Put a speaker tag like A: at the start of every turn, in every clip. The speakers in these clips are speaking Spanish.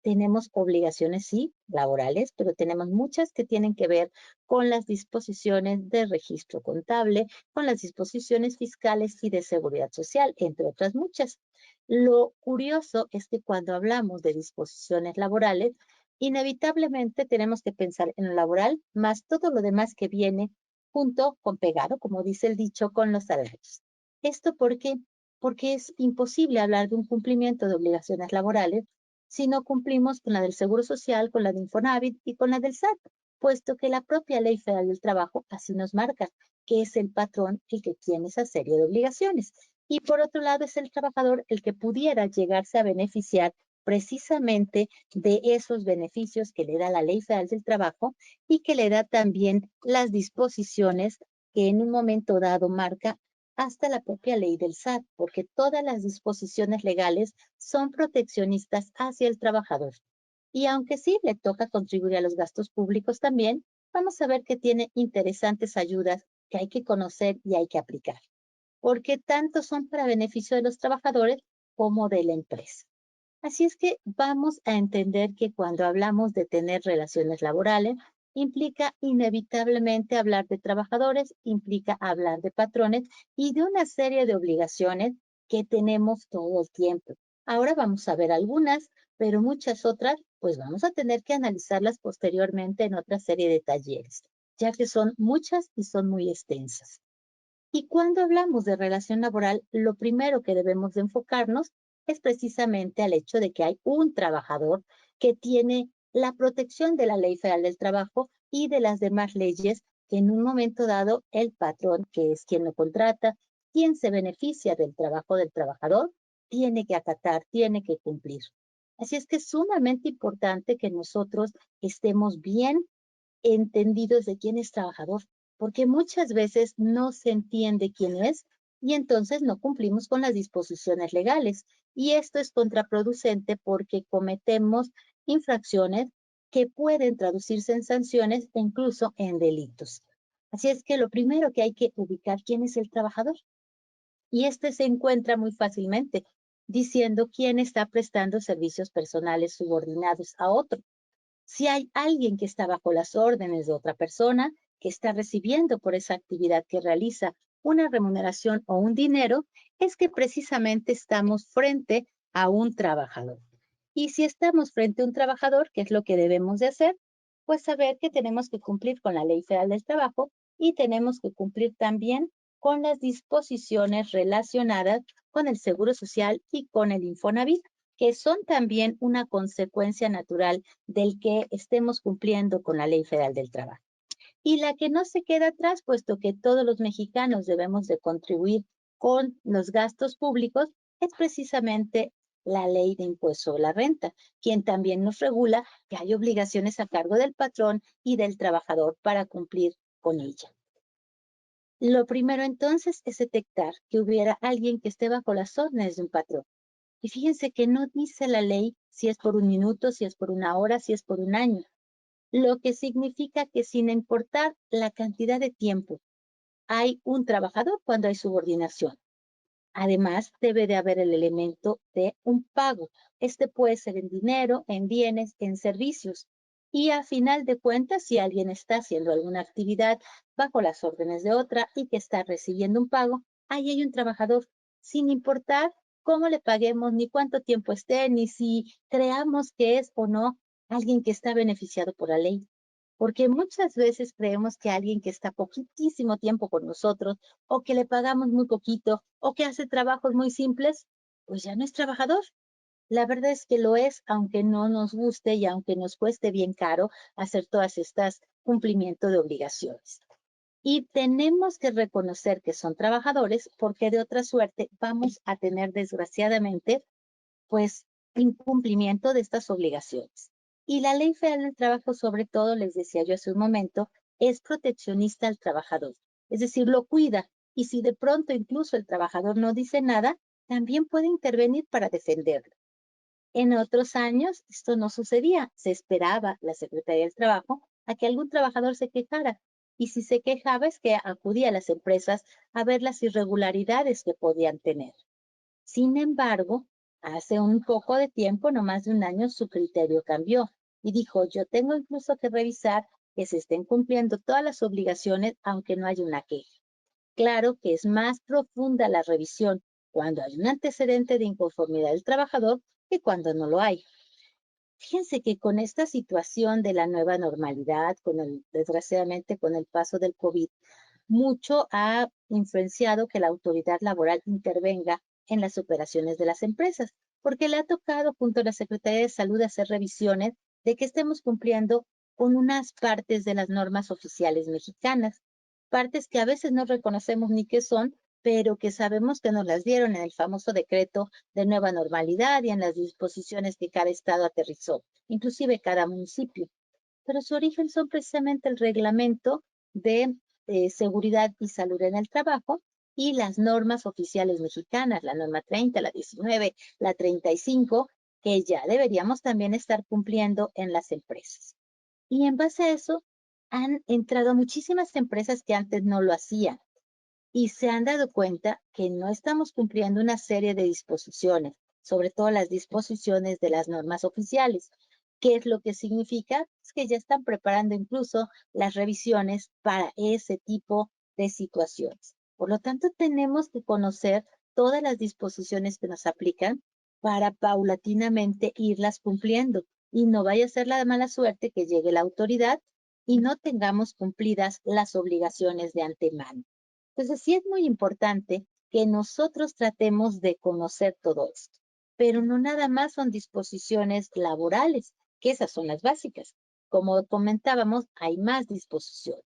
A: tenemos obligaciones, sí, laborales, pero tenemos muchas que tienen que ver con las disposiciones de registro contable, con las disposiciones fiscales y de seguridad social, entre otras muchas. Lo curioso es que cuando hablamos de disposiciones laborales, inevitablemente tenemos que pensar en lo laboral, más todo lo demás que viene junto con pegado, como dice el dicho, con los salarios. ¿Esto por qué? Porque es imposible hablar de un cumplimiento de obligaciones laborales si no cumplimos con la del Seguro Social, con la de Infonavit y con la del SAT, puesto que la propia Ley Federal del Trabajo así nos marca, que es el patrón el que tiene esa serie de obligaciones. Y por otro lado es el trabajador el que pudiera llegarse a beneficiar precisamente de esos beneficios que le da la Ley Federal del Trabajo y que le da también las disposiciones que en un momento dado marca hasta la propia ley del SAT, porque todas las disposiciones legales son proteccionistas hacia el trabajador. Y aunque sí le toca contribuir a los gastos públicos también, vamos a ver que tiene interesantes ayudas que hay que conocer y hay que aplicar, porque tanto son para beneficio de los trabajadores como de la empresa. Así es que vamos a entender que cuando hablamos de tener relaciones laborales, implica inevitablemente hablar de trabajadores, implica hablar de patrones y de una serie de obligaciones que tenemos todo el tiempo. Ahora vamos a ver algunas, pero muchas otras, pues vamos a tener que analizarlas posteriormente en otra serie de talleres, ya que son muchas y son muy extensas. Y cuando hablamos de relación laboral, lo primero que debemos de enfocarnos es precisamente al hecho de que hay un trabajador que tiene la protección de la Ley Federal del Trabajo y de las demás leyes que en un momento dado el patrón, que es quien lo contrata, quien se beneficia del trabajo del trabajador, tiene que acatar, tiene que cumplir. Así es que es sumamente importante que nosotros estemos bien entendidos de quién es trabajador, porque muchas veces no se entiende quién es y entonces no cumplimos con las disposiciones legales. Y esto es contraproducente porque cometemos infracciones que pueden traducirse en sanciones e incluso en delitos. Así es que lo primero que hay que ubicar quién es el trabajador. Y este se encuentra muy fácilmente diciendo quién está prestando servicios personales subordinados a otro. Si hay alguien que está bajo las órdenes de otra persona, que está recibiendo por esa actividad que realiza una remuneración o un dinero, es que precisamente estamos frente a un trabajador. Y si estamos frente a un trabajador, ¿qué es lo que debemos de hacer? Pues saber que tenemos que cumplir con la Ley Federal del Trabajo y tenemos que cumplir también con las disposiciones relacionadas con el Seguro Social y con el Infonavit, que son también una consecuencia natural del que estemos cumpliendo con la Ley Federal del Trabajo. Y la que no se queda atrás, puesto que todos los mexicanos debemos de contribuir con los gastos públicos, es precisamente la Ley de Impuesto sobre la Renta, quien también nos regula que hay obligaciones a cargo del patrón y del trabajador para cumplir con ella. Lo primero entonces es detectar que hubiera alguien que esté bajo las órdenes de un patrón. Y fíjense que no dice la ley si es por un minuto, si es por una hora, si es por un año, lo que significa que sin importar la cantidad de tiempo, hay un trabajador cuando hay subordinación. Además, debe de haber el elemento de un pago. Este puede ser en dinero, en bienes, en servicios. Y a final de cuentas, si alguien está haciendo alguna actividad bajo las órdenes de otra y que está recibiendo un pago, ahí hay un trabajador, sin importar cómo le paguemos, ni cuánto tiempo esté, ni si creamos que es o no alguien que está beneficiado por la ley. Porque muchas veces creemos que alguien que está poquitísimo tiempo con nosotros o que le pagamos muy poquito o que hace trabajos muy simples, pues ya no es trabajador. La verdad es que lo es, aunque no nos guste y aunque nos cueste bien caro hacer todas estas cumplimientos de obligaciones. Y tenemos que reconocer que son trabajadores porque de otra suerte vamos a tener desgraciadamente pues incumplimiento de estas obligaciones. Y la Ley Federal del Trabajo, sobre todo, les decía yo hace un momento, es proteccionista al trabajador, es decir, lo cuida. Y si de pronto incluso el trabajador no dice nada, también puede intervenir para defenderlo. En otros años esto no sucedía, se esperaba la Secretaría del Trabajo a que algún trabajador se quejara. Y si se quejaba es que acudía a las empresas a ver las irregularidades que podían tener. Sin embargo, Hace un poco de tiempo, no más de un año, su criterio cambió y dijo, yo tengo incluso que revisar que se estén cumpliendo todas las obligaciones aunque no haya una queja. Claro que es más profunda la revisión cuando hay un antecedente de inconformidad del trabajador que cuando no lo hay. Fíjense que con esta situación de la nueva normalidad, desgraciadamente con el paso del COVID, mucho ha influenciado que la autoridad laboral intervenga en las operaciones de las empresas, porque le ha tocado junto a la Secretaría de Salud hacer revisiones de que estemos cumpliendo con unas partes de las normas oficiales mexicanas, partes que a veces no reconocemos ni qué son, pero que sabemos que nos las dieron en el famoso decreto de nueva normalidad y en las disposiciones que cada estado aterrizó, inclusive cada municipio. Pero su origen son precisamente el reglamento de seguridad y salud en el trabajo y las normas oficiales mexicanas, la norma 30, la 19, la 35, que ya deberíamos también estar cumpliendo en las empresas. Y en base a eso han entrado muchísimas empresas que antes no lo hacían y se han dado cuenta que no estamos cumpliendo una serie de disposiciones, sobre todo las disposiciones de las normas oficiales. ¿Qué es lo que significa? Es que ya están preparando incluso las revisiones para ese tipo de situaciones. Por lo tanto, tenemos que conocer todas las disposiciones que nos aplican para paulatinamente irlas cumpliendo y no vaya a ser la mala suerte que llegue la autoridad y no tengamos cumplidas las obligaciones de antemano. Entonces, sí es muy importante que nosotros tratemos de conocer todo esto, pero no nada más son disposiciones laborales, que esas son las básicas. Como comentábamos, hay más disposiciones.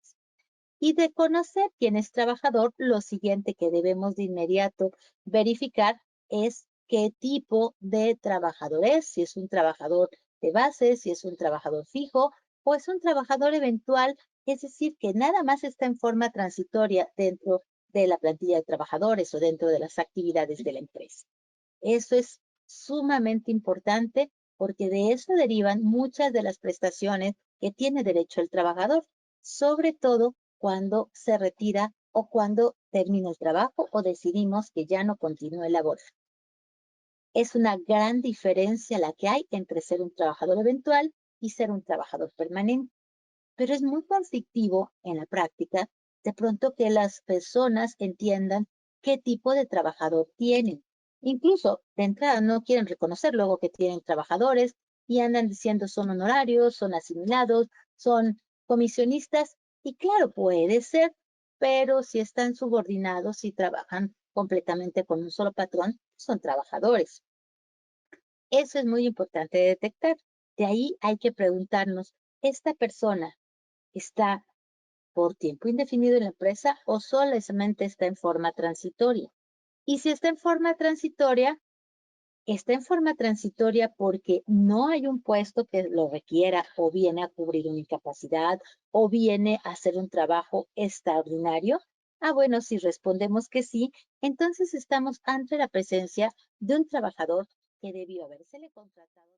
A: Y de conocer quién es trabajador, lo siguiente que debemos de inmediato verificar es qué tipo de trabajador es, si es un trabajador de base, si es un trabajador fijo o es un trabajador eventual, es decir, que nada más está en forma transitoria dentro de la plantilla de trabajadores o dentro de las actividades de la empresa. Eso es sumamente importante porque de eso derivan muchas de las prestaciones que tiene derecho el trabajador, sobre todo cuando se retira o cuando termina el trabajo o decidimos que ya no continúe laboral. Es una gran diferencia la que hay entre ser un trabajador eventual y ser un trabajador permanente, pero es muy conflictivo en la práctica de pronto que las personas entiendan qué tipo de trabajador tienen. Incluso de entrada no quieren reconocer luego que tienen trabajadores y andan diciendo son honorarios, son asimilados, son comisionistas y claro, puede ser, pero si están subordinados y trabajan completamente con un solo patrón, son trabajadores. Eso es muy importante de detectar. De ahí hay que preguntarnos, ¿esta persona está por tiempo indefinido en la empresa o solamente está en forma transitoria? Y si está en forma transitoria porque no hay un puesto que lo requiera o viene a cubrir una incapacidad o viene a hacer un trabajo extraordinario. Ah, bueno, si respondemos que sí, entonces estamos ante la presencia de un trabajador que debió habérsele contratado.